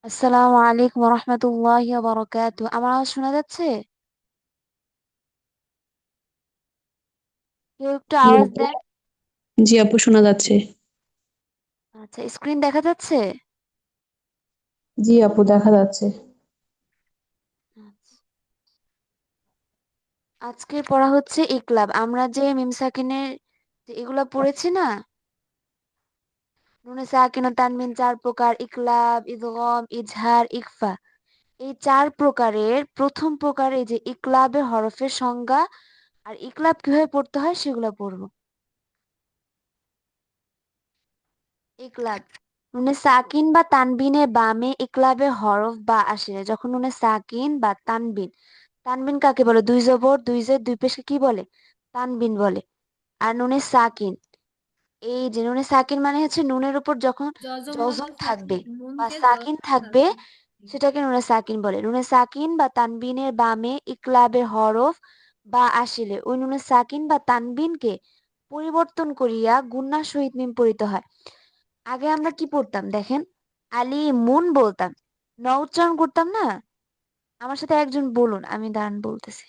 আসসালামু আলাইকুম রহমতুল্লাহি ওয়া বারাকাতুহু। আমার আওয়াজ শোনা যাচ্ছে? কেউ একটু জি আওয়াজ আপু। দেন। জি আপু, শোনা যাচ্ছে। আচ্ছা, স্ক্রিন দেখা যাচ্ছে? জি আপু, দেখা যাচ্ছে। আচ্ছা। আজকে পড়া হচ্ছে ইকলাব। আমরা যে মিম সাকিনের যে এগুলা পড়েছি না, নুনে সাকিন ও তানবিন চার প্রকার, ইকলাব, ইদগম, ইজহার, ইকফা। এই চার প্রকারের প্রথম প্রকারে যে ইকলাবের হরফের সংজ্ঞা আর ইকলাব কিভাবে পড়তে হয় সেগুলো পড়বো। ইকলাব, নুনে সাকিন বা তানবিনের বামে ইকলাবের হরফ বা আসলে যখন নুনে সাকিন বা তানবিন, তানবিন কাকে বলে? দুই জবর দুই জের দুই পেশকে কি বলে? তানবিন বলে। আর নুনে সাকিন, এই যে নুনে সাকিন মানে হচ্ছে নুনের উপর যখন যজমওয়ালা জজম থাকবে সাকিন বা নুনকে সাকিন যজম থাকবে সাকিন। সেটাকে নুনে সাকিন বলে। নুনে সাকিন বা তানবিনের বামে ইকলাবের হরফ বা আসলে ওই নুনে সাকিন বা তানবিনকে পরিবর্তন করিয়া গুণনার সহিত মিম পড়িতে হয়। আগে আমরা কি পড়তাম দেখেন, আলি মুন বলতাম, ন উচ্চারণ করতাম না। আমার সাথে একজন বলুন, আমি দাঁড়ান বলতেছি।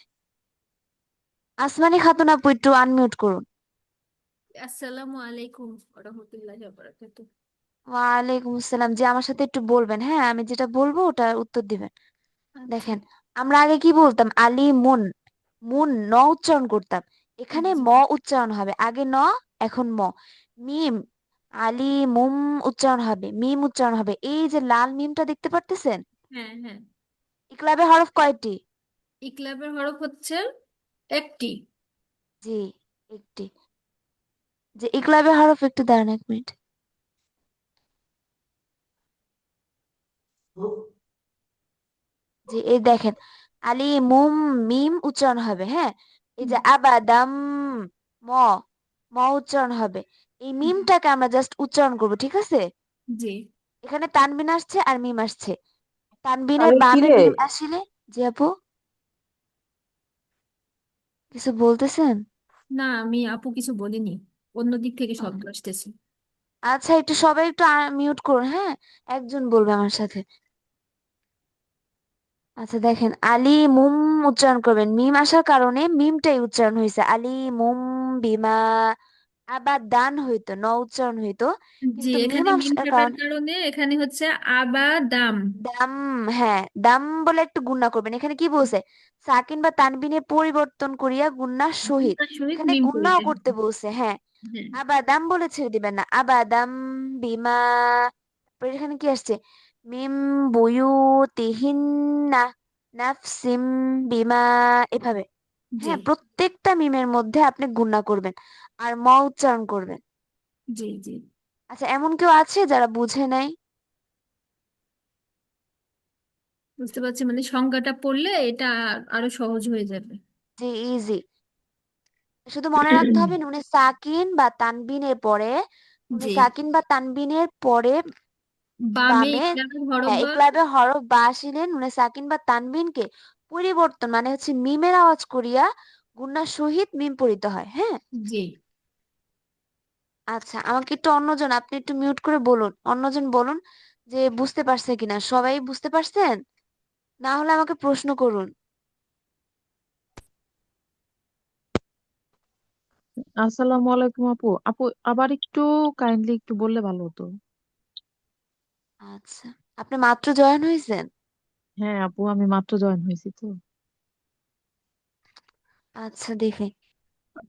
আসমানি খাতুন আপু একটু আনমিউট করুন। আসসালামু আলাইকুম ওয়া রাহমাতুল্লাহি ওয়া বারাকাতুহু। ওয়ালাইকুম আসসালাম। যে আমার সাথে একটু বলবেন, হ্যাঁ আমি যেটা বলবো ওটা উত্তর দিবেন। আচ্ছা। দেখেন, আমরা আগে কি বলতাম? আলি মুন, মুন ন উচ্চারণ করতাম। এখানে জি। ম উচ্চারণ হবে, আগে ন, এখন ম। মিম, আলি মুম উচ্চারণ হবে, মিম উচ্চারণ হবে। এই যে লাল মিমটা দেখতে পারতেছেন, হ্যাঁ হ্যাঁ। ইকলাবে হরফ কয়টি? ইকলাবের হরফ হচ্ছে একটি। জি, একটি। যে ইকলাবে হরফ, একটু দাঁড়ান 1 মিনিট। যে এই দেখেন, আলি মুম মিম উচ্চারণ হবে, হ্যাঁ। এই হুম, যে আবাদাম, ম, ম উচ্চারণ হবে। এই জি। মিমটাকে আমরা জাস্ট উচ্চারণ করব, ঠিক আছে? জি। এখানে তানবিন আসছে আর মিম আসছে। তানবিনের আরে কি বামে রে? মিম আসলে, জি আপু কিছু বলতেছেন? না, আমি আপু কিছু বলিনি, অন্য দিক থেকে ও, শব্দ আসতেছে। আচ্ছা, একটু সবাই একটু মিউট করুন, হ্যাঁ। একজন বলবে আমার সাথে। আচ্ছা দেখেন, আলী মুম উচ্চারণ করবেন, মিম আসার কারণে মিমটাই উচ্চারণ হয়েছে। আলী মুম বিমা, আবার দান হইতো, ন উচ্চারণ হইতো, জি, কিন্তু মিম এখানে মিম আসার থাকার কারণে কারণে এখানে হচ্ছে আবা দাম। দাম। হ্যাঁ, দাম বলে একটু গুণনা করবেন। এখানে কি বলছে? সাকিন বা তানবিনের পরিবর্তন করিয়া গুণনার সহিত। তার সহিত এখানে মিম গুণনাও পড়িতে করতে হবে। বলছে, হ্যাঁ। হ্যাঁ। আবাদাম বলে ছেড়ে দিবেন না, আবাদাম বিমা। তারপরে এখানে কি আসছে? মিম বুয়ুতিহিন্না নাফসিম বিমা, এভাবে। জি। হ্যাঁ, প্রত্যেকটা মিমের মধ্যে আপনি গুণনা করবেন আর ম উচ্চারণ করবেন। জি। জি, আচ্ছা, এমন কেউ আছে যারা বুঝে নাই? বুঝতে পারছি, মানে সংজ্ঞাটা পড়লে এটা আরো সহজ হয়ে যাবে। যে ইজি, শুধু মনে রাখতে হবে নুনে সাকিন বা তানবিনের পরে, নুনে জি। সাকিন বা তানবিনের পরে বামে বামে, ইকরারের হরফ হ্যাঁ, বা। ইকলাবে হরফ বা আসিলে নুনে সাকিন বা তানবিনকে পরিবর্তন মানে হচ্ছে মিমের আওয়াজ করিয়া গুণার সহিত মিম পড়িতে হয়, হ্যাঁ। জি। আচ্ছা, আমাকে একটু অন্যজন, আপনি একটু মিউট করে বলুন, অন্যজন বলুন যে বুঝতে পারছে কিনা। সবাই বুঝতে পারছেন? না হলে আমাকে প্রশ্ন করুন। আসসালামু আলাইকুম আপু। আপু, আবার একটু কাইন্ডলি একটু বললে ভালো হতো। আচ্ছা, আপনি মাত্র জয়েন হয়েছেন? হ্যাঁ আপু, আমি মাত্র জয়েন হয়েছি তো। আচ্ছা দেখি।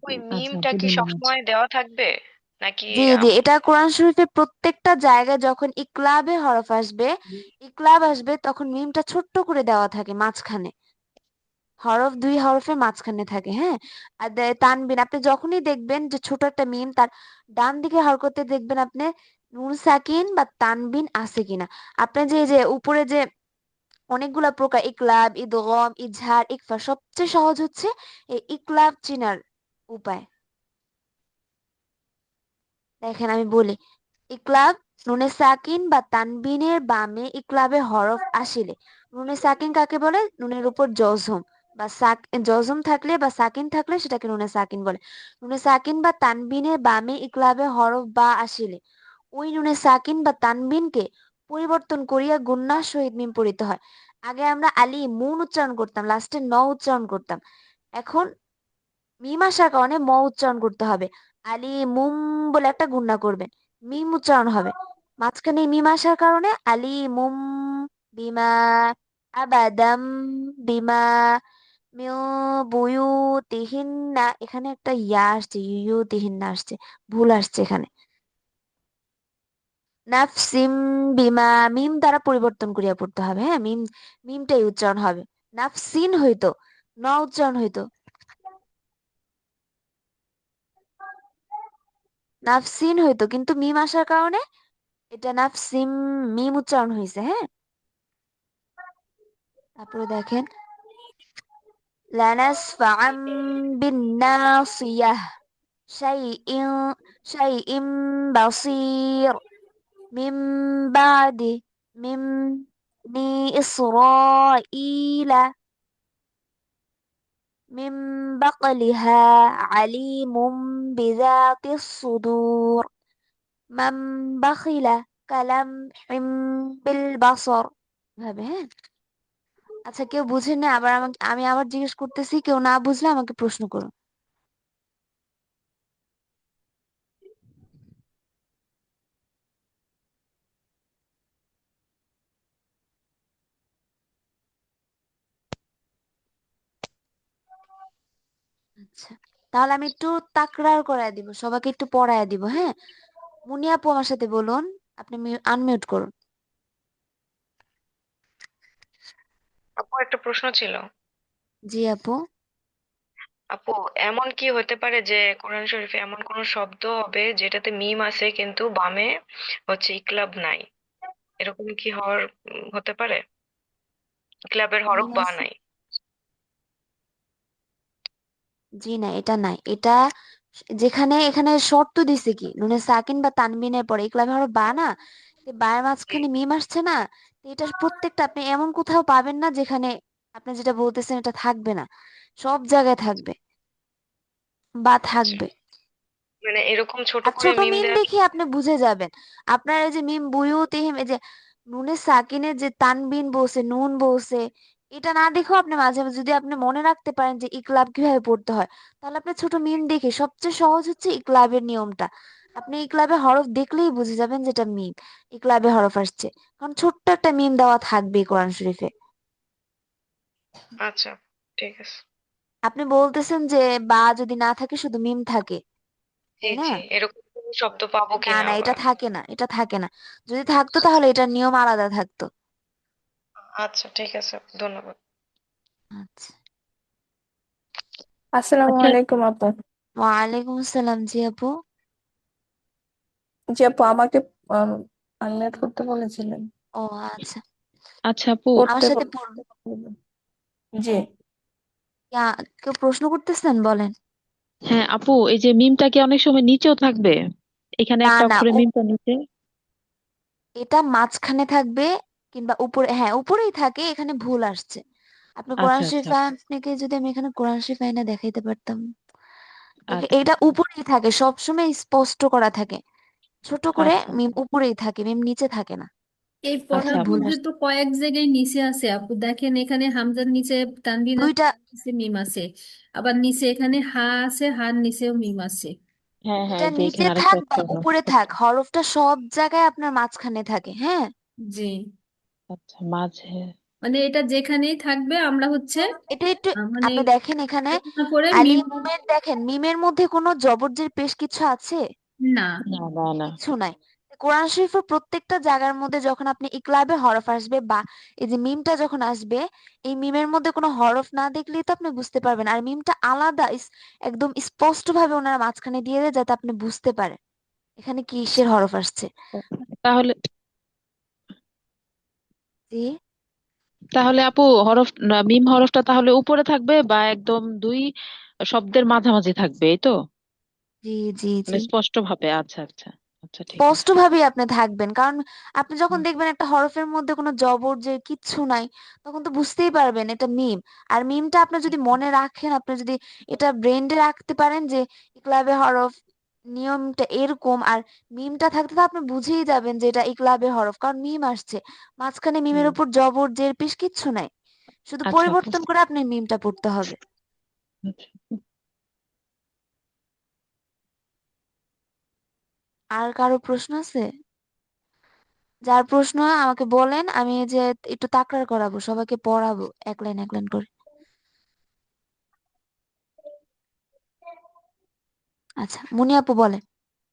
ওই আচ্ছা মিমটা আপু, কি ধন্যবাদ। সবসময় দেওয়া থাকবে নাকি? জি জি, এটা কোরআন শরীফের প্রত্যেকটা জায়গায় যখন ইকলাবে হরফ আসবে, ইকলাব আসবে, তখন মিমটা ছোট্ট করে দেওয়া থাকে মাঝখানে। হরফ দুই হরফের মাঝখানে থাকে, হ্যাঁ। আর তানবিন আপনি যখনই দেখবেন যে ছোট একটা মিম, তার ডান দিকে হরকতে দেখবেন আপনি নুন সাকিন বা তানবিন আছে কিনা। আপনি যে এই যে উপরে যে অনেকগুলা প্রকার, ইকলাব, ইদগম, ইজহার, ইকফা, সবচেয়ে সহজ হচ্ছে এই ইকলাব চিনার উপায়। দেখেন আমি বলি, ইকলাব, নুনে সাকিন বা তানবিনের বামে ইকলাবে হরফ আসিলে, নুনে সাকিন কাকে বলে? নুনের উপর জজম বা জজম থাকলে বা সাকিন থাকলে সেটাকে নুনে সাকিন বলে। নুনে সাকিন বা তানবিনের বামে ইকলাবে হরফ বা আসিলে ওই নুনে সাকিন বা তানবিনকে পরিবর্তন করিয়া গুণনার সহিত মিম পড়িতে হয়। আগে আমরা আলি মুন উচ্চারণ করতাম, লাস্টে ন উচ্চারণ করতাম। এখন মিম আসার কারণে ম উচ্চারণ করতে হবে। আলি মুম বলে একটা গুণনা করবেন, মিম উচ্চারণ হবে। মাঝখানে মিম আসার কারণে আলি মুম বিমা আবাদাম বিমা মিউ বুয়ুতিহিন্না, এখানে একটা ইয়া আসছে, ইউতিহিন্না আসছে, ভুল আসছে এখানে। নাফসিম বিমা, মিম দ্বারা পরিবর্তন করিয়া পড়তে হবে। হ্যাঁ, মিমটাই উচ্চারণ হবে। নাফসিন হইতো, ন উচ্চারণ হইতো, নাফসিন হইতো, কিন্তু মিম আসার কারণে এটা নাফসিম, মিম উচ্চারণ হয়েছে। হ্যাঁ, তারপরে দেখেন লানাসফাআম বিন্নাসিয়াহ শাইইন শাইইম বাসীর মিম বাদি মিম নি ইসরাঈলা মিন বাকলিহা আলিমুম বিযাতিস সুদূর মান বাখিলা কালাম হিম বিল বাসর, ভাবে। হ্যাঁ, আচ্ছা, কেউ বুঝেন না আবার আমাকে, আমি আবার জিজ্ঞেস করতেছি, কেউ না বুঝলে আমাকে প্রশ্ন করুন। আচ্ছা, তাহলে আমি একটু তাকরার করায় দিব, সবাইকে একটু পড়ায় দিব। হ্যাঁ, মুনিয়া আপু আমার সাথে বলুন, আপনি আনমিউট করুন। আপু একটা প্রশ্ন ছিল। জি আপু। আপু, এমন কি হতে পারে যে কোরআন শরীফে এমন কোন শব্দ হবে যেটাতে মিম আছে কিন্তু বামে ইকলাব নাই? এরকম কি হতে পারে? ইকলাবের হরফ মিম বা আছে, নাই? জি না, এটা নাই। এটা যেখানে এখানে শর্ত দিছে কি, নুনে সাকিন বা তানবিনের পরে ইকলাবে হরফ বা না, তো বায়ের জি। মাঝখানে মিম আসছে না, তো এটা প্রত্যেকটা আপনি এমন কোথাও পাবেন না যেখানে আপনি যেটা বলতেছেন এটা থাকবে না, সব জায়গায় থাকবে বা আচ্ছা, থাকবে। মানে এরকম ছোট আর করে ছোট মিম মিম দেওয়া দেখে আপনি বুঝে যাবেন। আপনার এই যে মিম বুয়ুতিহিম, এই যে নুনে সাকিনের যে তানবিন বলছে, নুন বলছে, এটা না দেখেও আপনি মাঝে মাঝে যদি আপনি মনে রাখতে পারেন যে ইকলাব কিভাবে পড়তে হয়, তাহলে আপনি ছোট মিম দেখে, সবচেয়ে সহজ হচ্ছে ইকলাবের নিয়মটা। আপনি ইকলাবের হরফ দেখলেই বুঝে যাবেন যেটা মিম, ইকলাবে হরফ আসছে, কারণ ছোট্ট একটা মিম দেওয়া থাকবে কোরআন শরীফে। আচ্ছা, ঠিক আছে। আপনি বলতেছেন যে বা যদি না থাকে শুধু মিম থাকে, জি তাই না? জি, এরকম কোনো শব্দ পাবো না কিনা না, এটা আবার? থাকে না, এটা থাকে না। যদি থাকতো আচ্ছা তাহলে এটার নিয়ম আলাদা থাকতো। আচ্ছা, ঠিক আছে, ধন্যবাদ। আচ্ছা, আসসালামু আচ্ছা আলাইকুম আপু। ওয়ালাইকুম আসসালাম। জি আপু। জি আপু, আমাকে আনমিউট করতে বলেছিলেন। ও আচ্ছা, আচ্ছা আপু। আমার করতে সাথে পড়ুন। বলেছিলেন। জি। কেউ প্রশ্ন করতেছেন, বলেন। হ্যাঁ আপু, এই যে মিমটা কি অনেক সময় নিচেও থাকবে? এখানে না একটা না, অক্ষরে মিমটা নিচে। এটা মাঝখানে থাকবে, কিংবা উপরে, হ্যাঁ উপরেই থাকে, এখানে ভুল আসছে। আপনি কোরআন আচ্ছা শরীফ, আচ্ছা আপনাকে যদি আমি এখানে কোরআন শরীফ আইনা দেখাইতে পারতাম, দেখে আচ্ছা এটা উপরেই থাকে, সবসময় স্পষ্ট করা থাকে, ছোট করে আচ্ছা মিম উপরেই থাকে, মিম নিচে থাকে না। এই এখানে আচ্ছা পড়ার আপু। ভুল মধ্যে আসছে তো কয়েক জায়গায় নিচে আছে আপু, দেখেন এখানে হামজার নিচে তানবিন আছে, দুইটা। নিচে মিম আছে। আবার নিচে এখানে হা আছে, হার নিচেও মিম আছে। হ্যাঁ হ্যাঁ, এটা এই যে নিচে এখানে আরেকটা থাক বা অক্ষর উপরে থাক, হরফটা সব জায়গায় আপনার মাঝখানে থাকে। হ্যাঁ, জি, আচ্ছা মাঝে। মানে এটা যেখানেই থাকবে আমরা এটা একটু মানে আপনি দেখেন এখানে চেষ্টা করে আলি মিম। মুমের, দেখেন মিমের মধ্যে কোনো জবরজের পেশ কিছু আছে? না। না না না। কিচ্ছু নাই। কোরআন শরীফের প্রত্যেকটা জায়গার মধ্যে যখন আপনি ইকলাবে হরফ আসবে বা এই যে মিমটা যখন আসবে, এই মিমের মধ্যে কোনো হরফ না দেখলেই তো আপনি বুঝতে পারবেন। আর মিমটা আলাদা, একদম স্পষ্ট ভাবে ওনারা মাঝখানে দিয়ে দেয় যাতে আপনি বুঝতে পারেন এখানে কিসের হরফ আসছে। তাহলে জি তাহলে আপু, মিম হরফটা তাহলে উপরে থাকবে বা একদম দুই শব্দের মাঝামাঝি থাকবে, এই তো? জি জি জি, মানে স্পষ্ট ভাবে। আচ্ছা আচ্ছা। আচ্ছা ঠিক স্পষ্ট আছে। ভাবেই আপনি থাকবেন, কারণ আপনি যখন হুম, দেখবেন একটা হরফের মধ্যে কোনো জবর যে কিচ্ছু নাই, তখন তো বুঝতেই পারবেন এটা মিম। আর মিমটা আপনি যদি মনে রাখেন, আপনি যদি এটা ব্রেন্ডে রাখতে পারেন যে ইকলাবে হরফ, নিয়মটা এরকম। আর মিমটা থাকতে তো আপনি বুঝেই যাবেন যে এটা ইকলাবের হরফ, কারণ মিম আসছে মাঝখানে, মিমের হুম। উপর জবর জের পেশ কিচ্ছু নাই, শুধু আচ্ছা আপু। পরিবর্তন করে আপনি মিমটা পড়তে হবে। আচ্ছা। আর কারো প্রশ্ন আছে? যার প্রশ্ন আমাকে বলেন, আমি এই যে একটু তাকরার করাবো, সবাইকে পড়াবো এক লাইন এক লাইন করে। আচ্ছা, মুনি আপু বলেন।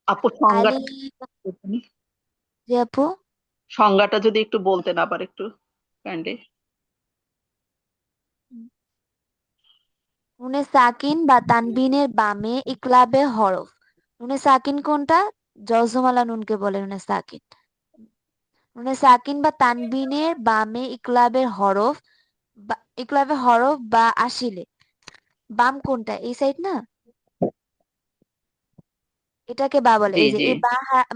আপু সংজ্ঞাটা আলিফ। কি? জি আপু। সংজ্ঞাটা যদি একটু বলতেন আবার একটু কাইন্ডলি। নুনে সাকিন বা তানবিনের বামে ইকলাবে হরফ। নুনে সাকিন কোনটা? জজমালা নুনকে বলে নুনে সাকিন। নুনে সাকিন বা তানবিনের বামে ইকলাবের হরফ, ইকলাবের হরফ বা আসিলে। বাম কোনটা? এই সাইড না? এটাকে বা বলে। জি এই যে জি। এই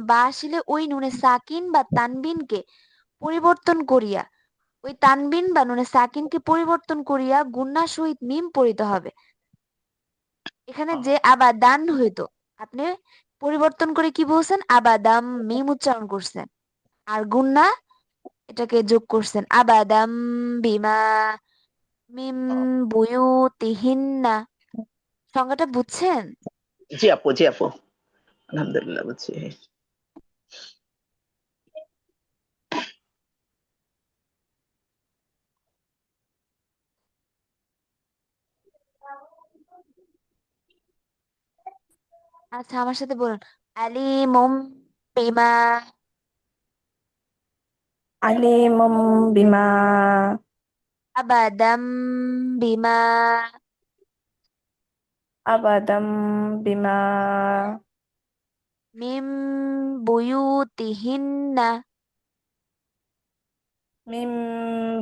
বা আসিলে ওই নুনে সাকিন বা তানবিনকে পরিবর্তন করিয়া, ওই তানবিন বা নুনে সাকিনকে পরিবর্তন করিয়া গুন্না সহিত মিম পড়িতে হবে। এখানে যে আবাদান হইতো, আপনি পরিবর্তন করে কি বলছেন? আবাদাম, মিম উচ্চারণ করছেন। আর গুন্না, এটাকে যোগ করছেন আবাদাম বিমা মিম বুয়ুতিহিন্না। সংজ্ঞাটা বুঝছেন? জি আপু, জি আপু, আলহামদুলিল্লাহ বুঝছি। আচ্ছা, আমার সাথে বলুন। আলিমুম বিমা। আলিমুম বিমা আবাদাম বিমা আবাদাম বিমা মিম বুয়ুতিহিন্না মিম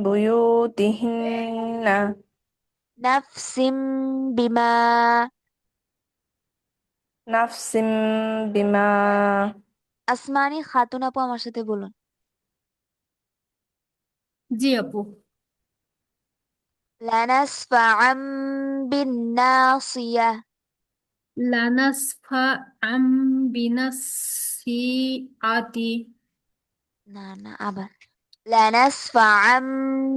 বুয়ুতিহিন্না নাফসিম বিমা। নাফসিম বিমা আসমানি খাতুন আপু আমার সাথে বলুন। জি আপু। লানাসফাআম বিন্নাসিয়া। লানাসফা আম বিনাসিআতি। না না, আবার। লানাসফাআম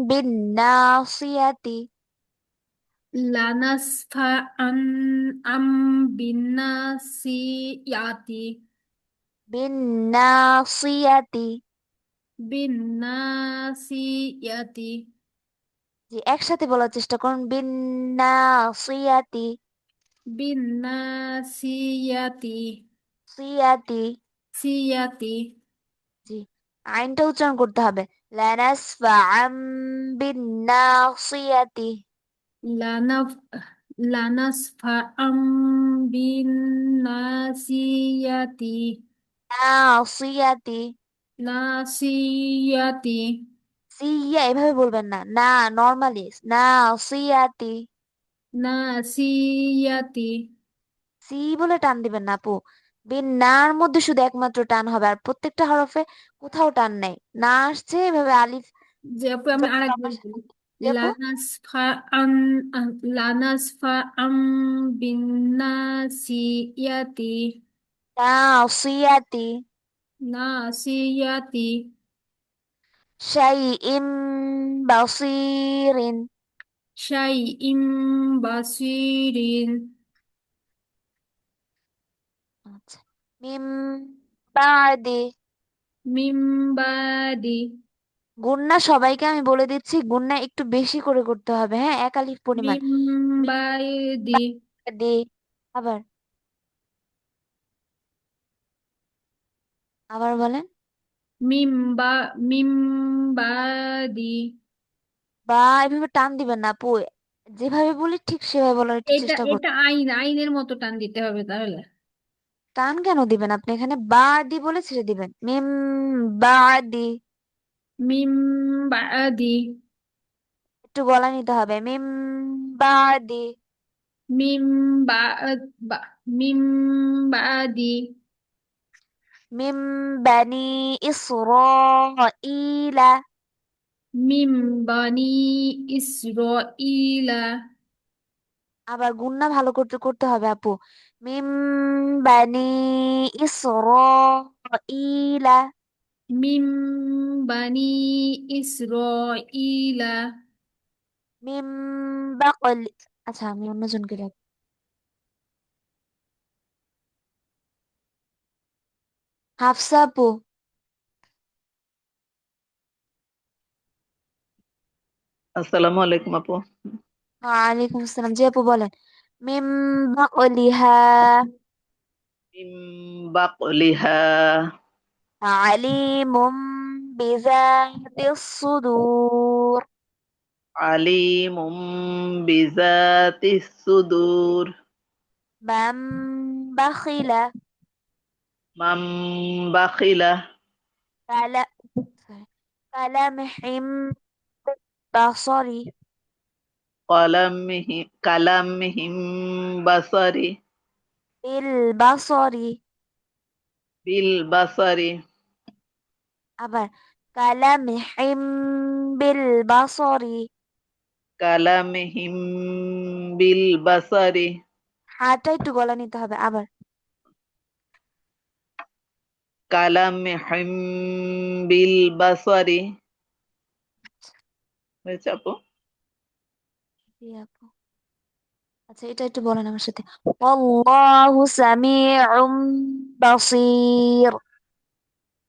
বিন্নাসিয়াতি। লানাসফা আম আম বিনাসিয়াতি। বিন্নাসিয়াতি। বিনাসিয়াতি। জি, একসাথে বলার চেষ্টা করুন, বিন্নাসিয়াতি। বিনাসিয়াতি। সিয়াতি। সিয়াতি। জি, আইনটা উচ্চারণ করতে হবে। লানাসফাআম বিন্নাসিয়াতি। লানাফ লানাসফা আম বিনাসিয়াতি। নাসিয়াতি। নাসিয়াতি। সিয়া এভাবে বলবেন না, না, নরমালি নাসিয়াতি। নাসিয়াতি। সি বলে টান দিবেন না আপু। নার মধ্যে শুধু একমাত্র টান হবে, আর প্রত্যেকটা হরফে কোথাও টান নাই। না আসছে এভাবে আলিফ যে আপু আমি যখন আরেকবার রফার বলি। সাথে। জি আপু। লানাসফা আম লানাসফা আম বিনাসিয়াতি। নাসিয়াতি। নাসিয়াতি। শাইইম বাসিরিন। শাইইম বাসিরিন। আচ্ছা, মিম বাদি। মিম বাদি। গুন্না সবাইকে আমি বলে দিচ্ছি, গুন্না একটু বেশি করে করতে হবে, হ্যাঁ, এক আলিফ পরিমাণ। মিম মিম বাদি। বাদি। আবার, আবার বলেন। মিম বা মিম বাদি। বা এভাবে টান দিবেন না আপু, যেভাবে বলি ঠিক সেভাবে বলার একটু এটা চেষ্টা এটা করুন। আইনের মতো টান দিতে হবে তাহলে। টান কেন দিবেন? আপনি এখানে বা দি বলে ছেড়ে দিবেন, মিম বাদি। মিম বাদি। একটু গলা নিতে হবে, মিম বাদি। মিম বা বা- মিম বাদি। মিম বানি ইসরাইলা। মিম বানি ইসরাইলা। আবার গুন্না ভালো করতে করতে হবে আপু। মিম বানি ইসরাঈলা। মিম বানি ইসরাঈলা। মিম বাকলি। আচ্ছা, আমি অন্যজনকে ডাক। হাফসা আপু। আসসালামু আলাইকুম আপু। ওয়ালাইকুম আসসালাম, জি আপু বলেন। মিম বাকলিহা মিম বাকলিহা আলিমুম বিজাতিস সুদূর। আলিমুম বিজাতিস সুদূর মাম বাখিলা মাম বাখিলা কালা কালামহিম বাসরি। কালামহিম বাসারি বিল বাসরি। বিল বাসারি আবার কালামহিম বিল বাসরি। কালামহিম বিল বাসারি হাটা একটু গলা নিতে হবে আবার। কালামহিম বিল বাসারি। হয়েছে আপু? জি আপু। আচ্ছা, এটা একটু বলেন আমার সাথে। আল্লাহু সামিউম বাসীর।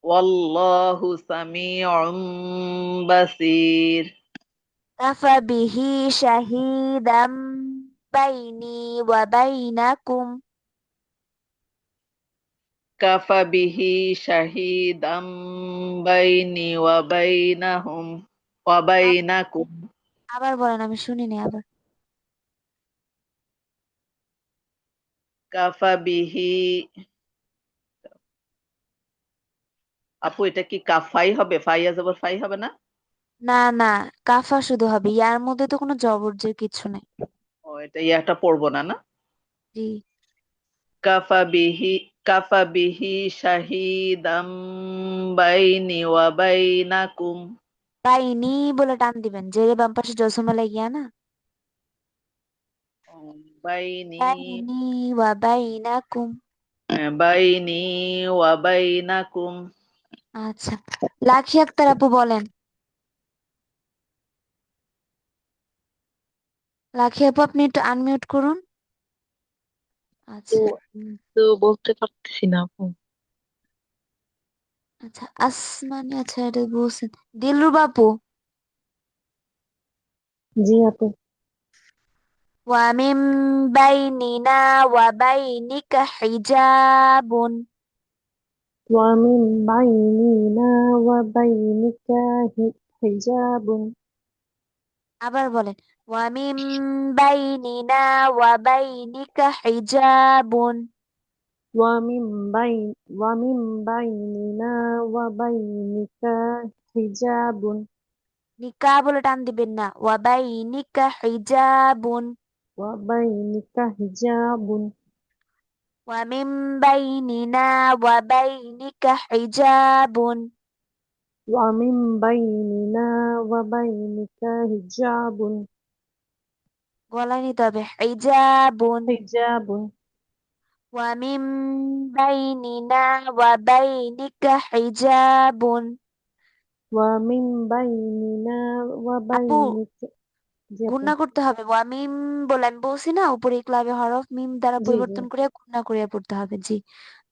ওয়াল্লাহু সামিউম বাসির কাফা বিহি শাহিদাম বাইনি ওয়া বাইনাকুম। কাফা বিহি শাহিদাম বাইনি ওয়া আব- বাইনাকুম। আবার বলেন, আমি শুনিনি আবার। কাফা বিহি। আপু এটা কি কাফাই হবে? ফাইয়া জবর ফাই হবে না? না না, কাফা শুধু হবে, ইয়ার মধ্যে তো কোনো জবরজের কিছু নেই। ও, এটা ইয়াটা পড়বো না, না? জি। কাফা বিহি কাফা বিহি শাহিদাম বাইনি ওয়া বাইনাকুম। বাইনি বলে টান দিবেন, জেরে বাম পাশে জজমা লাগিয়া না। বাইনি বাইনি ওয়া বাইনাকুম। বাইনি ওয়া বাইনাকুম। আচ্ছা, লাখি আক্তার আপু বলেন। লাখি আপু, আপনি একটু আনমিউট করুন। তো আচ্ছা। তো বলতে পারতেছি না আপু। আচ্ছা, আসমানি, আচ্ছা এটা বলছেন। দিলরুবা আপু। জি আপু। ওয়া মিন বাইনিনা ওয়া বাইনিকা হিজাবুন। ومن بيننا وبينك حجاب আবার বলেন। ওয়া মিন বাইনিনা ওয়া বাইনিকা হিজাবুন। ومن ومن بيننا وبينك حجاب নিকা বলে টান দিবেন না, ওয়া বাইনিকা হিজাবুন। وبينك حجاب ওয়া মিন বাইনিনা ওয়া বাইনিকা হিজাবুন। ومن بيننا وبينك حجاب গলায় নিতে হবে, হিজাবুন। حجاب ওয়া মিন বাইনিনা ওয়া বাইনিকা হিজাবুন। ومن بيننا আপু, وبينك জি আপু। গুণনা করতে হবে। ওয়া মিম বলে আমি বলছি না, উপরে ক্লাবে হরফ মিম দ্বারা জি জি। পরিবর্তন করে গুণনা করিয়া পড়তে হবে। জি,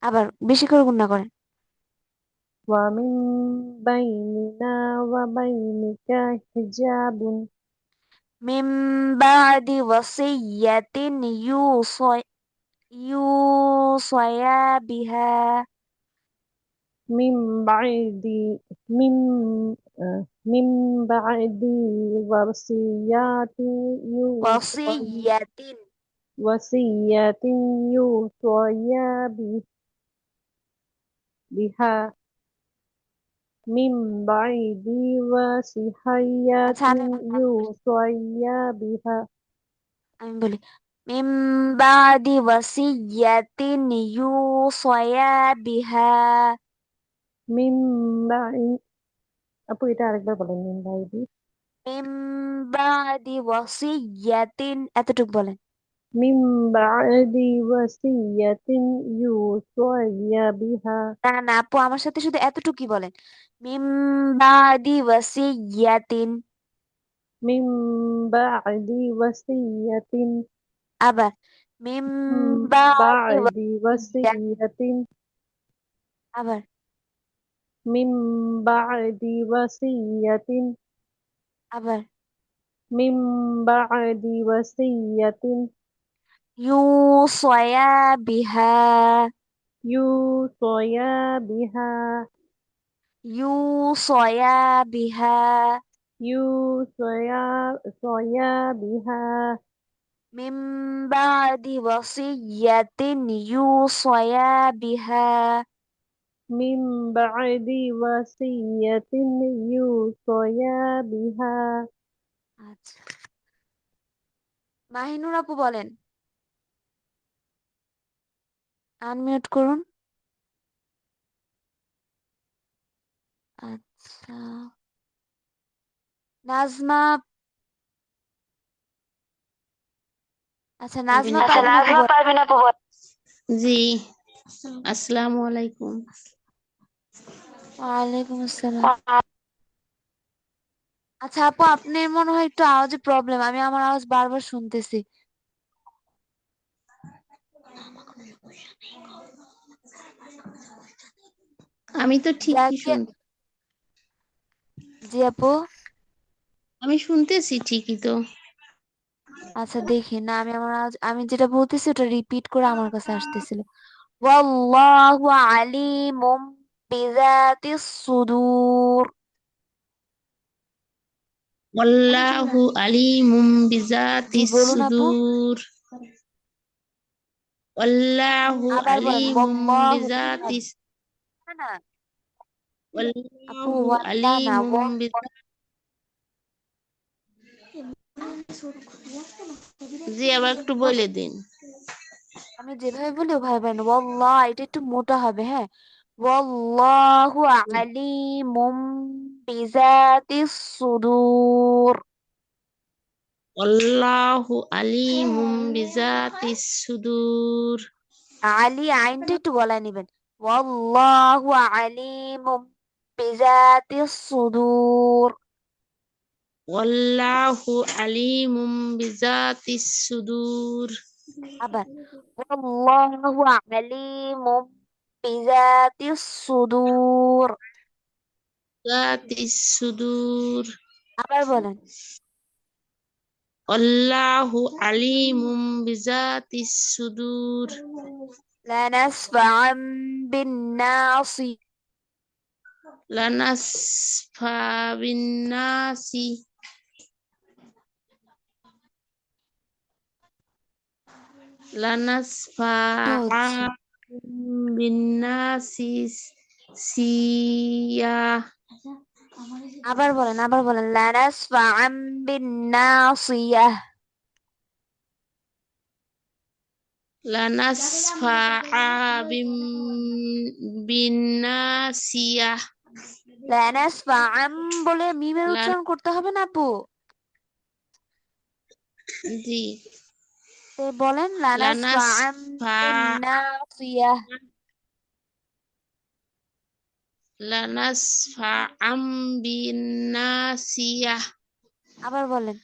আবার বেশি করে গুণনা করেন। ومن بيننا وبينك حجاب মিম বাদি ওয়াসিয়াতিন ইউসায়া বিহা। من بعد من من بعد وصية يوصى ওয়াসিয়াতিন। وصية يوصى بها من بعد وصية আচ্ছা, يوصى بها আমি বলি। মিম বাদি ওয়াসিয়াতিন ইউসায়া বিহা। من بعد আপু এটা আরেকবার বলেন min بعد মিম বাদি ওয়াসিয়াতিন, এতটুক বলেন। من بعد وصية يوصي بها না না আপু, আমার সাথে শুধু এতটুকুই বলেন। মিম বাদি ওয়াসিয়াতিন। من بعد وصية আবার মিম من বাদি بعد ওয়াসিয়াতিন। وصية আবার من بعد وصية আবার من بعد وصية ইউসয়া বিহা। يوصي بها ইউসয়া বিহা। يوصي بها মিম বাদি ওয়াসিয়াতিন ইউসয়া বিহা। من بعد وصية يوصي بها আচ্ছা, মাহিনুর আপু বলেন, আনমিউট করুন। আচ্ছা, নাজমা। আচ্ছা, নাজমা পারভিন আপু বলেন। জি, আসসালামু আলাইকুম। ওয়ালাইকুম আসসালাম। আচ্ছা আপু, আপনার মনে হয় একটু আওয়াজে প্রবলেম, আমি আমার আওয়াজ বারবার শুনতেছি। আমি তো ঠিকই যাকে, জি আপু। আমি শুনতেছি ঠিকই তো। আচ্ছা দেখি না, আমি আমার আওয়াজ, আমি যেটা বলতেছি ওটা রিপিট করে আমার কাছে আসতেছিল। ওয়াল্লাহু আলিমুম বিযাতিস সুদূর। ওয়াল্লাহু আলিমুম জি বিজাতিস বলুন আপু। সুদূর। ওয়াল্লাহু আবার বলেন আলিমুম ওয়াল্লাহু, বিজাতিস না না আপু, ওয়াল্লাহু ওয়াল্লাহ না, আলিমুম জি, আবার একটু বলে দিন। আমি যেভাবে বলি ওভাবে বলেন। ওয়াল্লাহ এটা একটু মোটা হবে, হ্যাঁ। ওয়াল্লাহু আলিমুম বিযাতিস সুদূর। ওয়াল্লাহু আলিমুম বিজাতিস সুদূর। আলী আইনটা একটু গলায় নিবেন। ওয়াল্লাহু আলিমুম বিযাতিস সুদূর। ওয়াল্লাহু আলিমুম বিজাতিস সুদূর। আবার ওয়াল্লাহু আলিমুম বিযাতিস সুদূর। জাতিস সুদূর। আবার বলেন আল্লাহু আলিমুম বিজাতিস সুদূর। লানাসফা'আন বিন-নাসি। লানাসফা বিন্নাসি লানাসফা এটা হচ্ছে। বিন্নাসি সিয়া আবার বলেন লানাসফা'আন বিন-নাসিয়াহ। লানাসফা বিন্নাসিয়া লানাসফা'আন বলে মিমের লা- উচ্চারণ করতে হবে না আপু। জি, তো বলেন লানাসফা'আন লানাসফা বিন-নাসিয়াহ। লানাসফা বিন্নাসিয়া আবার বলেন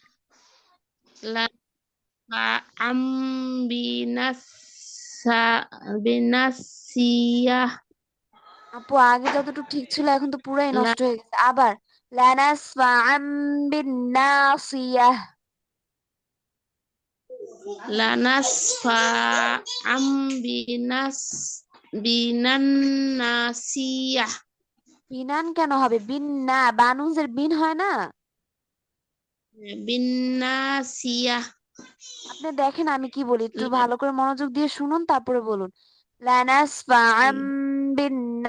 বিনাসিয়া আপু, আগে যতটুকু ঠিক ছিল এখন তো পুরাই নষ্ট হয়ে গেছে। আবার লানাসফা'আন বিন-নাসিয়াহ। লানাসফা বিনান্নাসিয়া বিনান কেন হবে? বিন্না, বানুজের বিন হয় না। বিন্নাসিয়া আপনি দেখেন আমি কি বলি, একটু ভালো করে মনোযোগ দিয়ে শুনুন তারপরে বলুন। লানাসফা'আন বিন,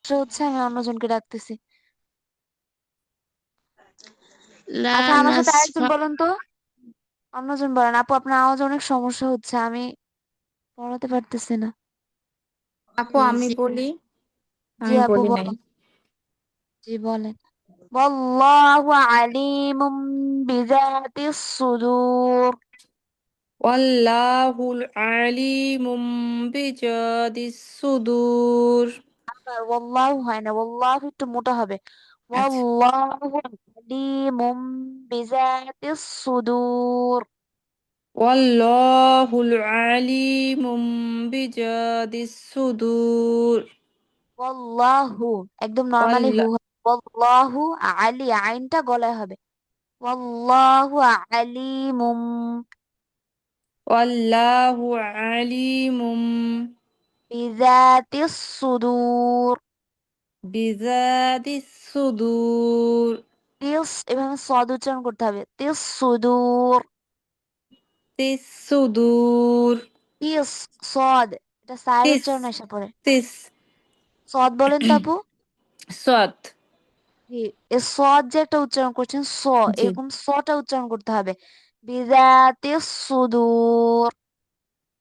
হচ্ছে আমি অন্যজনকে ডাকতেছি। আচ্ছা আমার সাথে আরেকজন লানাসফা বলুন তো, অন্যজন বলেন। আপু আপনার আওয়াজ অনেক সমস্যা হচ্ছে, আমি পড়াতে পারতেছি না। আপু আমি জি বলি, জি আমি আপু বলি নাই। বলুন। জি বলেন। ওয়াল্লাহু আলিমুম বিযাতিস সুদূর। ওয়াল্লাহুল আলিমুম বিজাদিস সুদূর। আবার ওয়াল্লাহু হয় না, ওয়াল্লাহু একটু মোটা হবে। আচ্ছা, ওয়াল্লাহু আলিমুম বিযাতিস সুদূর। ওয়াল্লাহুল আলিমুম বিজাদিস সুদূর। ওয়াল্লাহু একদম নরমালি হু ওয়াল্লা হবে। ওয়াল্লাহু আলী আইনটা গলায় হবে। ওয়াল্লাহু আলিমুম ওয়াল্লাহু আলিমুম বিযাতিস সুদূর। বিজাদিস সুদূর। তিস এভাবে সদ উচ্চারণ করতে হবে। তিস সুদূর। তিস সুদূর। তিস সদ, এটা সায়ের তিস উচ্চারণ এসে পড়ে। তিস সদ বলেন তো আপু। সৎ। জি, এ সদ যে একটা উচ্চারণ করছেন জি। এরকম সটা উচ্চারণ করতে হবে। বিযাতিস সুদূর।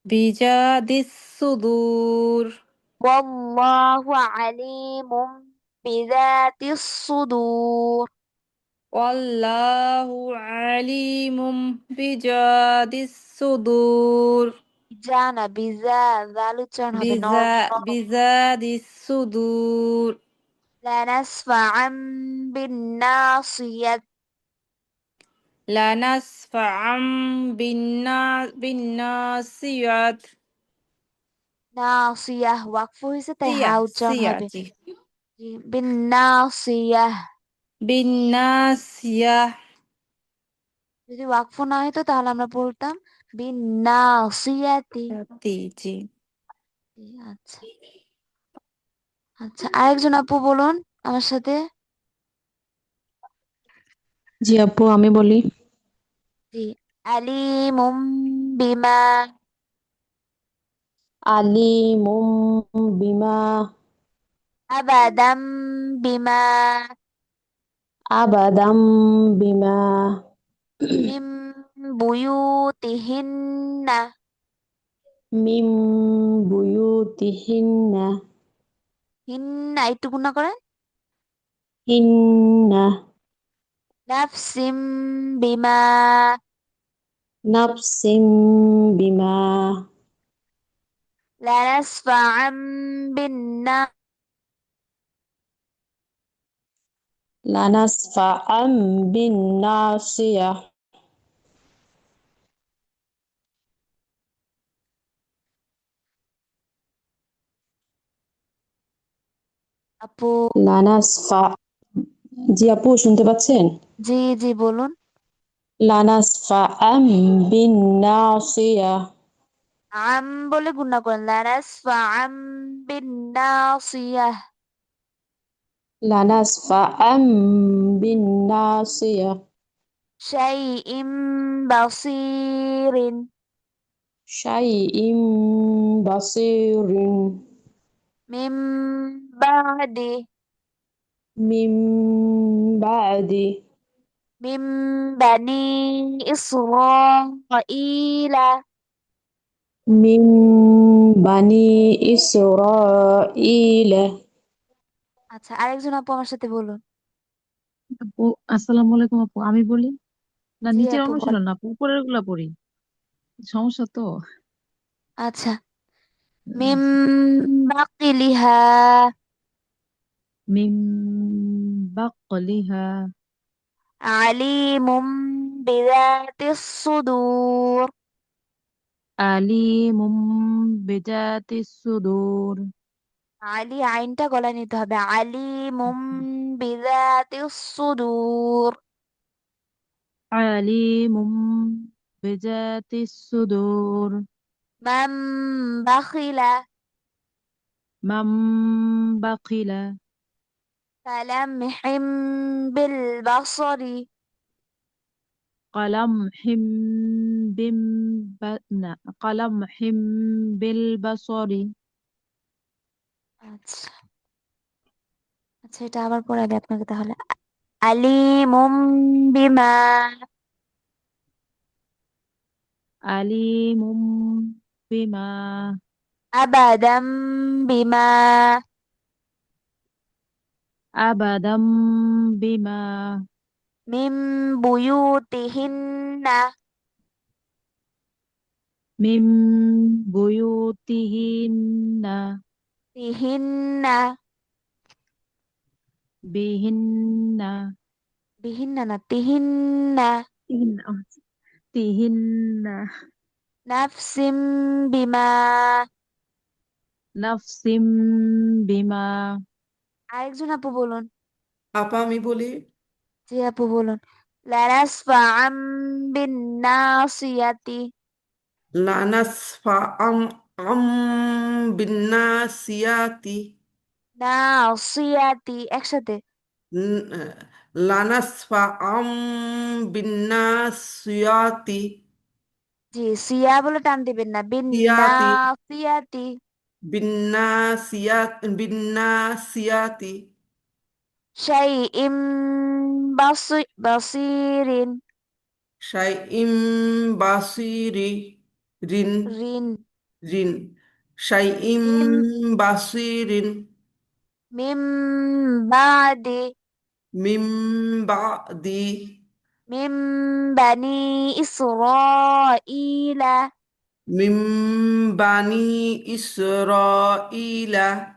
বিজাদিস সুদূর। ওয়াল্লাহু আলিমুম বিযাতিস সুদূর। ওয়াল্লাহু আলিমুম বিজাদিস সুদূর। জানা বিজা জাল উচ্চারণ হবে বিজা নরম। বিজাদিস সুদূর। লানাসফাআম বিন্নাসিয়াত। লানাসফাআম বিন্নাসিয়াত। নাসিয়াহ ওয়াকফ হয়েছে তাই হা সিয়াহ উচ্চারণ সিয়াহ হবে। জি। জি, বিন্নাসিয়াহ। বিন্নাসিয়াহ। যদি ওয়াকফ না হতো তাহলে আমরা বলতাম বিন্নাসিয়াতি। জি। জি, আচ্ছা। আচ্ছা, আরেকজন আপু বলুন আমার সাথে। জি আপু, আমি বলি। জি, আলিমুম বিমা। আলিমুম বিমা। আবাদাম বিমা। আবাদাম বিমা। মিম বুয়ুতিহিন্না। মিম বুয়ুতিহিন্না। হিন্না একটু গুণা করেন। হিন্না। নাফসিম বিমা। নাফসিম বিমা। লানাসফাআম বিন্না। লানাসফাআম বিন্নাসিয়া। আপু। লানাসফা। জি আপু, শুনতে পাচ্ছেন? জি জি বলুন। লানাসফাআম বিন্নাসিয়া। আম বলে গুণা করেন। লানাসফাআম বিন্নাসিয়াহ। লানাসফাআম বিন্নাসিয়া। শাইইম বাসিরিন। শাইইম বাসিরিন। মিম বাদি। মিম বাদি। মিম বানি ইসরাঈলা। মিন বানি ইসরাইল। আচ্ছা, আরেকজন আপু আমার সাথে বলুন। আপু, আসসালামু আলাইকুম আপু, আমি বলি। না, জি নিচের আপু বল। অনুশীলন না আপু, উপরের গুলা পড়ি। সমস্যা তো। আচ্ছা, মিম বাকিলিহা। মিম বাকলিহা। আলিমুম বিযাতিস সুদূর। আলিমুম বিজাতিস সুদূর। আলী আইনটা গলায় নিতে হবে। আলিমুম বিযাতিস সুদূর। আলিমুম বিজাতিস সুদূর। মান বাখিলা মাম বাকিলা। ফালামহিম বিল বাসরি। কালাম হিম বিম না, কালাম হিম বিল বাসরি। আচ্ছা আচ্ছা, এটা আবার পড়াবে আপনাকে তাহলে। আলিমুম বিমা। আলিমুম বিমা। আবাদাম বিমা। আবাদাম বিমা মিম বুয়ুতিহিন্না, মিম বুয়ুতিহিন্না তিহিন্না, বিহিন্না বিহিন্না না তিহিন্না, তিহিন্না তিহিন্না নাফসিম বিমা। নাফসিম বিমা আরেকজন আপু বলুন। আপা আমি বলি, জি আপু বলুন। লানাসফাআম বিন নাসিয়াতি, লানাসফা আম বিন্নাসিয়াতি, নাসিয়াতি একসাথে। ন- লানাসফা আম বিন্নাসিয়াতি, জি সিয়া বলে টান দিবেন না, বিন সিয়াতি, নাসিয়াতি। বিন্নাসিয়াতি, শাইইম বাসিরিন, শাইইম বাসিরি, রিন, রিন, রিন, শাইইম মিম বাসিরিন, মিম বাদি, মিম বাদি, মিম বানি ইসরাইলা, মিম বানি ইসরাইলা,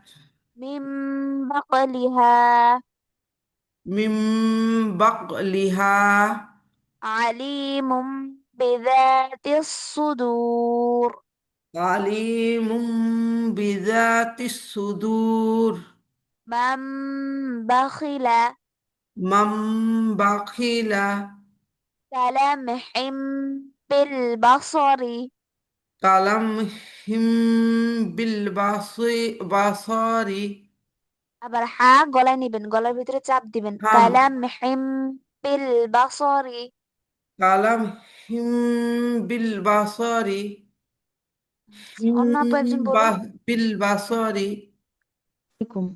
মিম বাকলিহা, মিম বাকলিহা, আলিমুম বিযাতিস সুদূর, আলিমুম বিযাতিস সুদূর, মান বাখিলা, মাম বাখিলা, কালামহিম বিল বাসরি। কালাম হিম বিল বাসরি, আবার হা গলায় নিবেন, গলার ভিতরে চাপ দিবেন। হাম, কালামহিম বিল বাসরি। কালাম হিম বিল বাসরি, জি অন্য আপু একজন বলুন। বিল বাসরি, আলাইকুম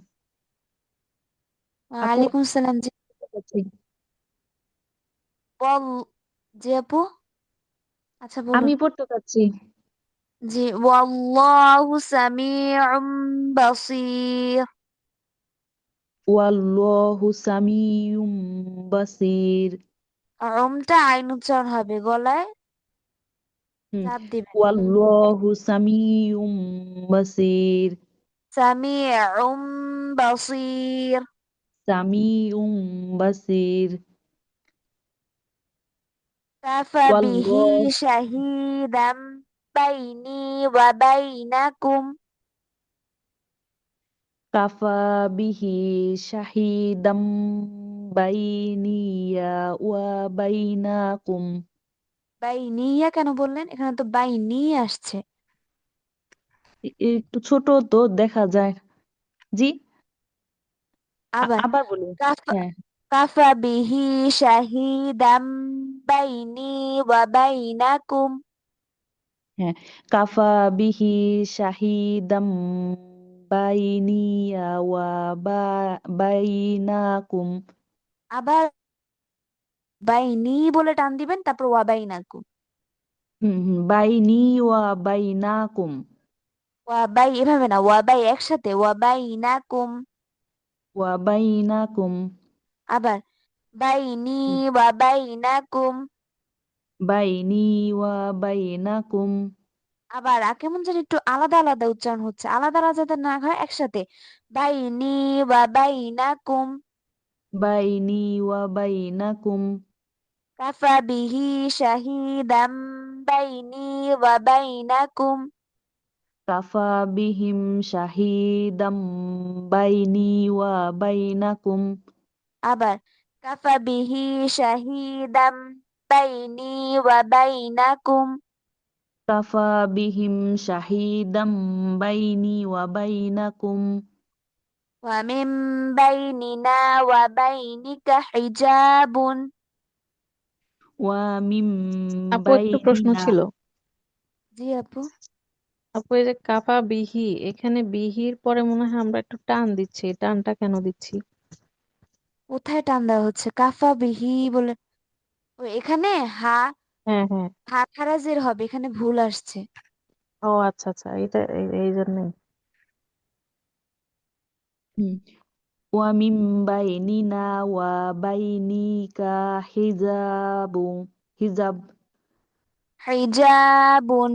আপু ওয়ালাইকুম সালাম। জি আছি। বল। জি আপু, আচ্ছা বলুন। আমি পড়তে চাচ্ছি। জি ওয়াল্লাহু সামিউম বাসীর। ওয়াল্লাহু সামিউম বাসির। উমটা আইন উচ্চারণ হবে, গলায় হুম চাপ দিবেন। ওয়াল্লাহু সামিউম বাসির। সামিউম বাসীর। সামিউম বাসির। কাফা বিহি ওয়াল্লাহ শাহিদাম বাইনি ওয়া বাইনাকুম। কাফা বিহি শাহিদাম বাইনিয়া ওয়া বাইনাকুম। বাইনিয়া কেন বললেন? এখানে তো বাইনি আসছে। একটু ছোট তো দেখা যায়। জি আবার আবার বলি। কাফা হ্যাঁ কাফা বিহি শাহিদাম বাইনি ওয়া বাইনাকুম। হ্যাঁ কাফা বিহি শাহিদাম বাইনিয়া ওয়া বাইনাকুম। আবার বাইনি বলে টান দিবেন, তারপর ওয়া বাইনাকুম। বাইনি ওয়া বাইনাকুম। ওয়া বাই এভাবে না, ওয়া বাই একসাথে, ওয়া বাইনাকুম। ওয়া বাইনাকুম। আবার বাইনি ওয়া বাইনাকুম। বাইনি ওয়া বাইনাকুম। আবার কেমন যেন একটু আলাদা আলাদা উচ্চারণ হচ্ছে, আলাদা আলাদা যাতে না হয়, একসাথে। বাইনি ওয়া বাইনাকুম। বাইনি ওয়া বাইনাকুম। কাফা বিহি শাহিদাম বাইনি ওয়া বাইনাকুম। কাফা বিহিম শাহিদাম বাইনি ওয়া বাইনাকুম। আবার কাফা বিহি শাহিদাম বাইনি ওয়া বাইনাকুম। কাফা বিহিম শাহিদাম বাইনি ওয়া বাইনাকুম। ওয়া মিন বাইনিনা ওয়া বাইনিকা হিজাবুন। ওয়া মিম আপু একটু প্রশ্ন বাইনিনা। ছিল। জি আপু। আপু এই যে কাফা বিহি, এখানে বিহির পরে মনে হয় আমরা একটু টান দিচ্ছি, এই টানটা কেন দিচ্ছি? কোথায় টান দেওয়া হচ্ছে? কাফা বিহি বলে, ও এখানে হা, হ্যাঁ হ্যাঁ। হা খারাজের হবে, এখানে ভুল আসছে। ও আচ্ছা আচ্ছা, এটা এই জন্যই। হুম ওয়া মিম বাইনিনা ওয়া বাইনিকা হিজাব হিজাবুন।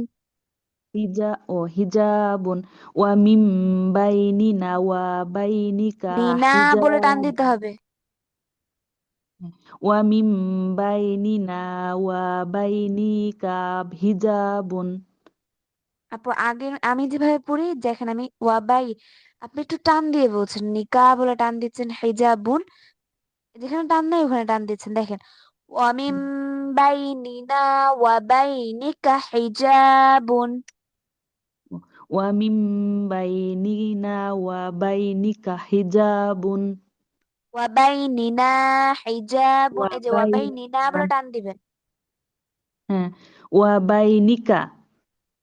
হিজাবুন ওয়া মিম বাইনিনা ওয়া বাইনিকা মিনা বলে টান হিজাব দিতে হবে। ওয়া মিম বাইনিনা ওয়া বাইনিকা হিজাবুন। আপু আগে আমি যেভাবে পড়ি, দেখেন আমি ওয়াবাই, আপনি একটু টান দিয়ে বলছেন, নিকা বলে টান দিচ্ছেন, হিজাবুন যেখানে টান নাই ওখানে টান দিচ্ছেন, দেখেন ওয়ামিম বাইনিনা ওয়াবাইনিকা হিজাবুন। ওয়া মিম বাইনিনা ওয়া বাইনিকা হিজাবুন ওয়াবাইনিনা হিজাবুন, ওয়া এই যে ওয়াবাইনিনা বাইনিকা বলে টান দিবেন। হ্যাঁ ওয়া বাইনিকা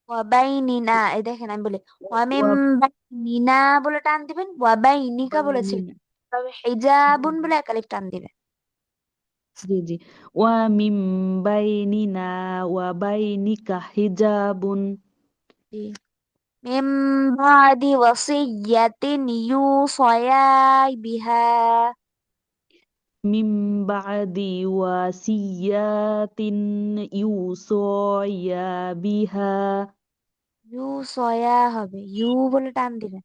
ওয়াবাইনিনা, এই দেখেন আমি বলি ওয়ামিম ওয়া বাইনিনা বলে টান দিবেন, ওয়াবাইনিকা বলেছিলেন, বাইনিনা তবে হিজাবুন বলে একালিফ টান দিবেন। জি জি ওয়া মিম বাইনিনা ওয়া বাইনিকা হিজাবুন জি। মিম বাদি ওয়াসিয়াতিন ইউসায়া বিহা। মিম বাদি ওয়াসিয়াতিন ইউসায়া বিহা ইউসায়া হবে, ইউ বলে টান দিবেন,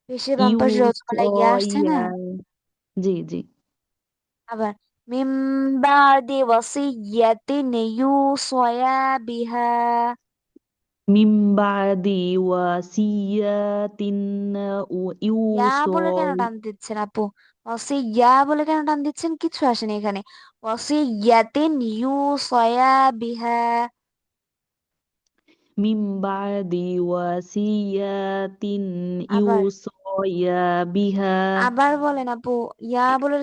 পেশে বাম পাশে রজমালা ইয়া আসছে না। ইউসায়া জি জি আবার মিম বাদি ওয়াসিয়াতিন ইউসায়া বিহা। মিম বাদি ওয়াসিয়াতিন ইয়া বলে কেন ইউসায়া টান দিচ্ছেন আপু? ইয়া বলে কেন টান দিচ্ছেন? কিছু আসেনি এখানে। ওয়াসিয়াতিন ইউসায়া বিহা। মিম বাদি ওয়াসিয়াতিন আবার ইউসায়া বিহা আবার বলেন আপু, ইয়া বলে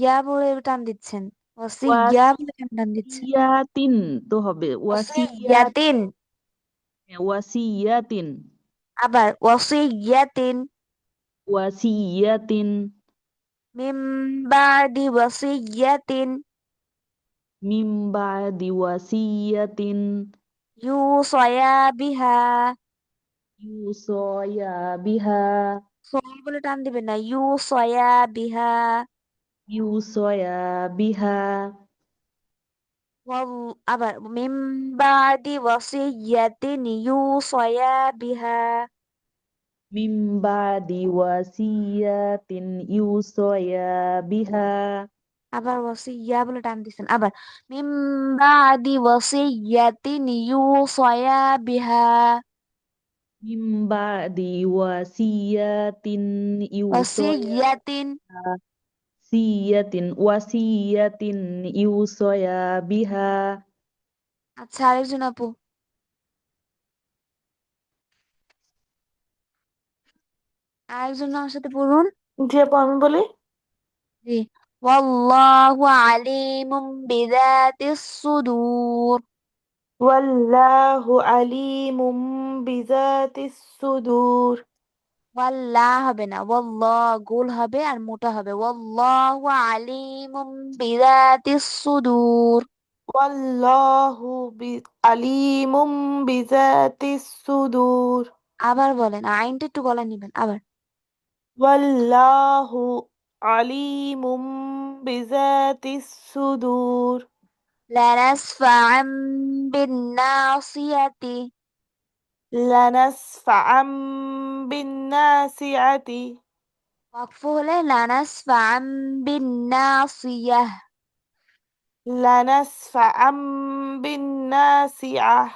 ইয়া বলে টান দিচ্ছেন, ইয়া বলে কেন টান দিচ্ছেন? ওয়াসিয়াতিন তো হবে ইয়াতিন। ওয়াসিয়াতিন আবার ইয়াতিন। ওয়াসিয়াতিন মিম বাদি ইয়াতিন মিম বাদি ওয়াসিয়াতিন ইউসায়া বিহা। ইউসায়া বিহা সয় বলে টান দিবেন না, ইউসায়া বিহা। ইউসায়া বিহা আবার মিম বাদি ইয়াতিন ইউসায়া বিহা। মিম বাদি ওয়াসিয়াতিন ইউসায়া বিহা আবার ইয়া বলে টান দিচ্ছেন। আবার মিম বাদি ইয়াতিন ইউসায়া বিহা। মিম বাদি ওয়াসিয়াতিন ইউসায়া ইয়াতিন। ওয়াসিয়াতিন ইউসায়া বিহা আচ্ছা, আরেকজন আপু, আরেকজন আমার সাথে পড়ুন। জি আপু আমি বলি। জি। ওয়াল্লাহু আলিমুম বিযাতিস সুদূর। ওয়াল্লাহু আলিমুম বিজাতিস সুদূর। ওয়াল্লাহ হবে না, ওয়াল্লাহ গোল হবে আর মোটা হবে, ওয়াল্লাহু আলিমুম বিযাতিস সুদূর। ওয়াল্লাহু আলিমুম বিজাতিস সুদূর। আবার বলেন, আইনটা একটু গলা নিবেন আবার। ওয়াল্লাহু আলিমুম বিজাতিস সুদূর। লানাসফা'আম বিন-নাসিয়াতি। লানাসফা'আম বিন-নাসিআতি। ওয়াকফ হলে লানাসফা'আম বিন-নাসিয়াহ। লানাসফা'আম বিন-নাসিআহ।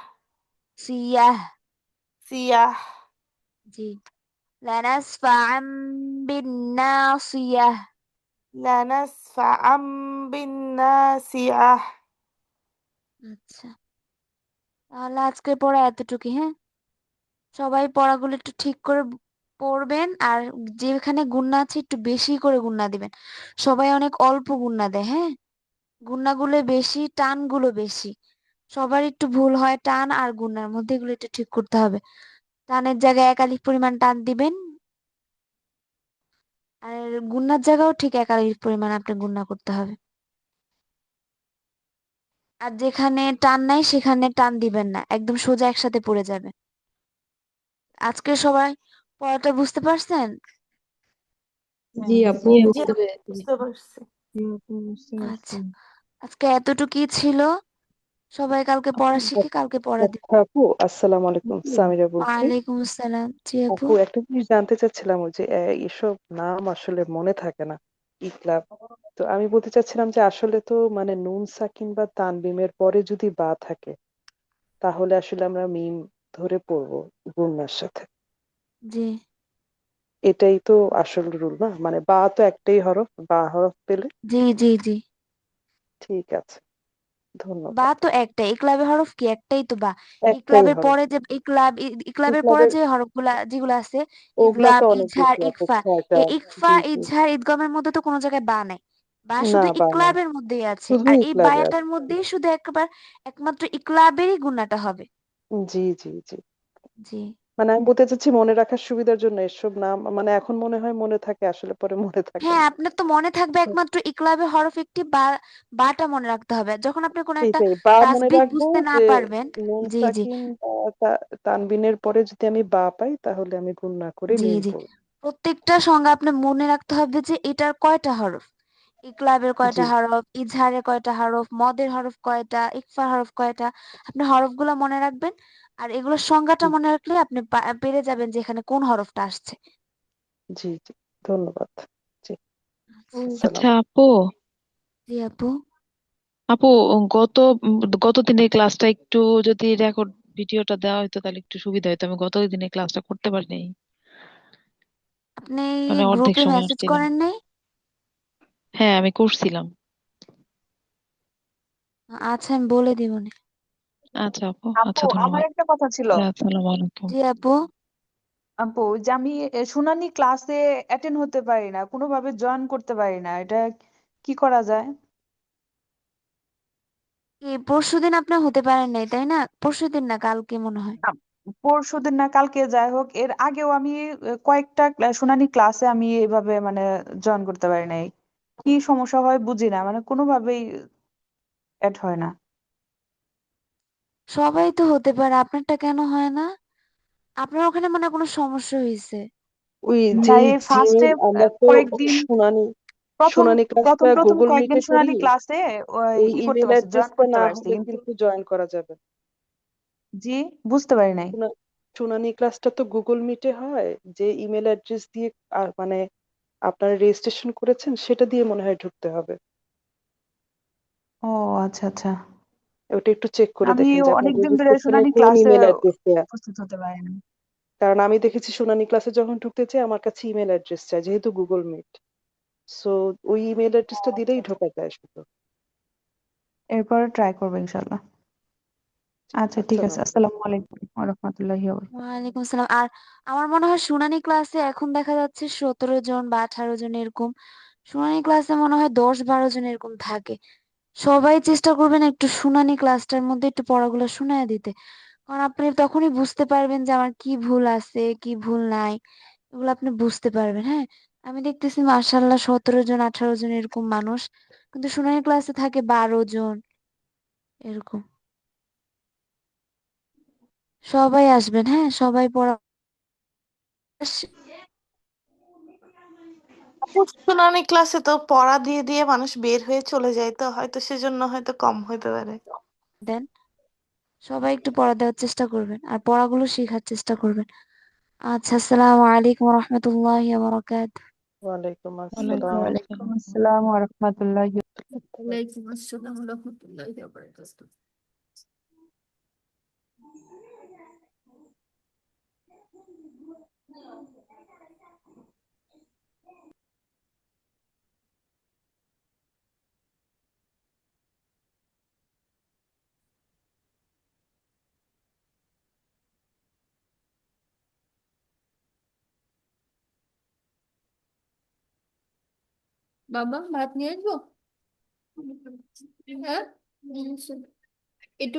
সিয়াহ। সিয়াহ। জি। লানাসফা'আম বিন-নাসিয়াহ। লানাসফা'আম বিন-নাসিআহ। আচ্ছা, তাহলে আজকের পড়া এতটুকুই, হ্যাঁ? সবাই পড়াগুলো একটু ঠিক করে পড়বেন, আর যেখানে গুণনা আছে একটু বেশি করে গুণনা দিবেন। সবাই অনেক অল্প গুণনা দেয়, হ্যাঁ? গুণনাগুলো বেশি, টানগুলো বেশি। সবার একটু ভুল হয় টান আর গুণনার মধ্যে, এগুলো একটু ঠিক করতে হবে। টানের জায়গায় একাধিক পরিমাণ টান দিবেন, আর গুণনার জায়গাও ঠিক একাধিক পরিমাণ আপনি গুণনা করতে হবে। আর যেখানে টান নাই সেখানে টান দিবেন না, একদম সোজা একসাথে পড়ে যাবে। আজকে সবাই পড়াটা বুঝতে পারছেন? জি আপু, জি জি আপু। বুঝতে আপু, পেরেছি। বুঝতে পারছি। জি আপু, বুঝতে পারছি। আচ্ছা, আজকে এতটুকুই ছিল। সবাই কালকে আপু, পড়া শিখে কালকে পড়া দিব। আচ্ছা আপু, আসসালামু আলাইকুম, সামিরা বলছি। ওয়ালাইকুম আসসালাম। জি আপু। আপু, একটা জিনিস জানতে চাচ্ছিলাম, ওই যে এসব নাম আসলে মনে থাকে না, ইকলাব। তো আমি বলতে চাচ্ছিলাম যে আসলে তো মানে নুন সাকিন বা তানবিমের পরে যদি বা থাকে, তাহলে আসলে আমরা মিম ধরে পড়বো গুণনার সাথে। জি এটাই তো আসল রুল না? মানে বা তো একটাই হরফ, বা হরফ পেলে। জি জি জি। ঠিক আছে, বা ধন্যবাদ। তো একটাই, ইকলাবের হরফ কি একটাই তো বা। একটাই ইকলাবের হরফ। পরে যে ইকলাবের পরে ইকলাবের যে হরফগুলা যেগুলো আছে, ওগুলা ইদগাম তো অনেক ইজহার বেশি আপু, ইকফা, ছয়টা। এই ইকফা জি জি। ইজহার ইদগামের মধ্যে তো কোনো জায়গায় বা নাই। বা না, শুধু বা নাই, ইকলাবের মধ্যেই আছে, শুধু আর এই ইকলাবে বায়াটার আছে। মধ্যেই শুধু একমাত্র ইকলাবেরই গুণাটা হবে। জি জি জি। জি। মানে আমি বলতে চাচ্ছি, মনে রাখার সুবিধার জন্য এসব নাম মানে এখন মনে হয় মনে থাকে, আসলে পরে মনে থাকে হ্যাঁ, না। আপনার তো মনে থাকবে একমাত্র ইকলাবের হরফ একটি, বা বাটা মনে রাখতে হবে। যখন আপনি কোনো একটা সেইটাই, বা মনে তাসবিহ রাখবো বুঝতে না যে পারবেন। নুন জি জি সাকিন বা তানবিনের পরে যদি আমি বা পাই, তাহলে আমি গুণ না করে জি মিম জি। পড়বো। প্রত্যেকটা সংজ্ঞা আপনি মনে রাখতে হবে যে এটার কয়টা হরফ, ইকলাবের জি কয়টা হরফ, ইজহারের কয়টা হরফ, মদের হরফ কয়টা, ইকফার হরফ কয়টা। আপনি হরফগুলো মনে রাখবেন, আর এগুলোর সংজ্ঞাটা জি মনে রাখলে আপনি পেরে যাবেন যে এখানে কোন হরফটা আসছে। জি জি, ধন্যবাদ। জি, আচ্ছা। আসসালাম। আচ্ছা আপু। জি আপু। আপু, গত গত দিনের ক্লাসটা একটু যদি রেকর্ড ভিডিওটা দেওয়া হতো তাহলে একটু সুবিধা হতো। আমি গত দিনের ক্লাসটা করতে পারিনি, আপনি মানে অর্ধেক গ্রুপে সময় মেসেজ আসছিলাম। করেন নাই? হ্যাঁ, আমি করছিলাম। আচ্ছা, আমি বলে দিবনি। আচ্ছা আপু, আপু, আচ্ছা আমার ধন্যবাদ। একটা কথা ছিল। আসসালামু আলাইকুম। জি আপু। আপু, যে আমি শুনানি ক্লাসে অ্যাটেন্ড হতে পারি না, কোনোভাবে জয়েন করতে পারি না, এটা কি করা যায়? কি পরশুদিন আপনি হতে পারেন নাই, তাই না? পরশুদিন না, কালকে মনে হয়। পরশুদিন না কালকে, যাই হোক, এর আগেও আমি কয়েকটা শুনানি ক্লাসে আমি এইভাবে মানে জয়েন করতে পারি নাই। কি সমস্যা হয় বুঝি না, মানে কোনোভাবেই অ্যাড হয় না। সবাই তো হতে পারে, আপনারটা কেন হয় না? আপনার ওখানে মনে হয় কোনো সমস্যা হয়েছে। ওই না, যেই এই ফার্স্টে জিমেল, আমরা তো কয়েকদিন, শুনানি প্রথম শুনানি প্রথম ক্লাসটা প্রথম গুগল কয়েকদিন মিটে করি। শুনানি ক্লাসে ওই ই করতে ইমেল পারছি, জয়েন অ্যাড্রেসটা করতে না পারছি, হলে কিন্তু কিন্তু জয়েন করা যাবে না। জি, বুঝতে পারি নাই। শুনা- শুনানি ক্লাসটা তো গুগল মিটে হয়, যে ইমেল অ্যাড্রেস দিয়ে মানে আপনারা রেজিস্ট্রেশন করেছেন সেটা দিয়ে মনে হয় ঢুকতে হবে। ও আচ্ছা আচ্ছা। ওটা একটু চেক করে আমি দেখেন যে আপনার অনেকদিন ধরে রেজিস্ট্রেশনে শুনানি কোন ক্লাসে ইমেল অ্যাড্রেস দেয়া। উপস্থিত হতে পারি না। কারণ আমি দেখেছি শুনানি ক্লাসে যখন ঢুকতে চাই, আমার কাছে ইমেল অ্যাড্রেস চাই, যেহেতু গুগল মিট। সো ওই ইমেল অ্যাড্রেসটা আচ্ছা দিলেই আচ্ছা। ঢোকা যায় শুধু। এরপরে ট্রাই করবো ইনশাল্লাহ। আচ্ছা ঠিক আছে, আসসালাম। আসসালামু আলাইকুম ওয়া রাহমাতুল্লাহি ওয়া বারাকাতুহু। ওয়ালাইকুম আসসালাম। আর আমার মনে হয় শুনানি ক্লাসে এখন দেখা যাচ্ছে 17 জন বা 18 জন এরকম। শুনানি ক্লাসে মনে হয় 10-12 জন এরকম থাকে। সবাই চেষ্টা করবেন একটু শুনানি ক্লাসটার মধ্যে একটু পড়াগুলো শুনায় দিতে। কারণ আপনি তখনই বুঝতে পারবেন যে আমার কি ভুল আছে, কি ভুল নাই। এগুলো আপনি বুঝতে পারবেন, হ্যাঁ। আমি দেখতেছি মাশাআল্লাহ 17-জন 18 জন এরকম মানুষ, কিন্তু শুনানি ক্লাসে থাকে 12 জন এরকম। সবাই আসবেন, হ্যাঁ, সবাই পড়া আপু, শুনানি ক্লাসে তো পড়া দিয়ে দিয়ে মানুষ বের হয়ে চলে যায়, তো হয়তো সেজন্য হয়তো কম হতে পারে। দেন। সবাই একটু পড়া দেওয়ার চেষ্টা করবেন আর পড়াগুলো শেখার চেষ্টা করবেন। আচ্ছা, আসসালামু আলাইকুম ওয়া রাহমাতুল্লাহি ওয়া বারাকাতুহু। ওয়ালাইকুম ওয়ালাইকুম আসসালাম। ওয়ালাইকুম আসসালাম। আসসালাম ওয়া রাহমাতুল্লাহি। ওয়ালাইকুম আসসালাম ওয়া রাহমাতুল্লাহি ওয়া বারাকাতুহু। বাবা, ভাত নিয়ে আসবো? হ্যাঁ, নিয়ে এসো।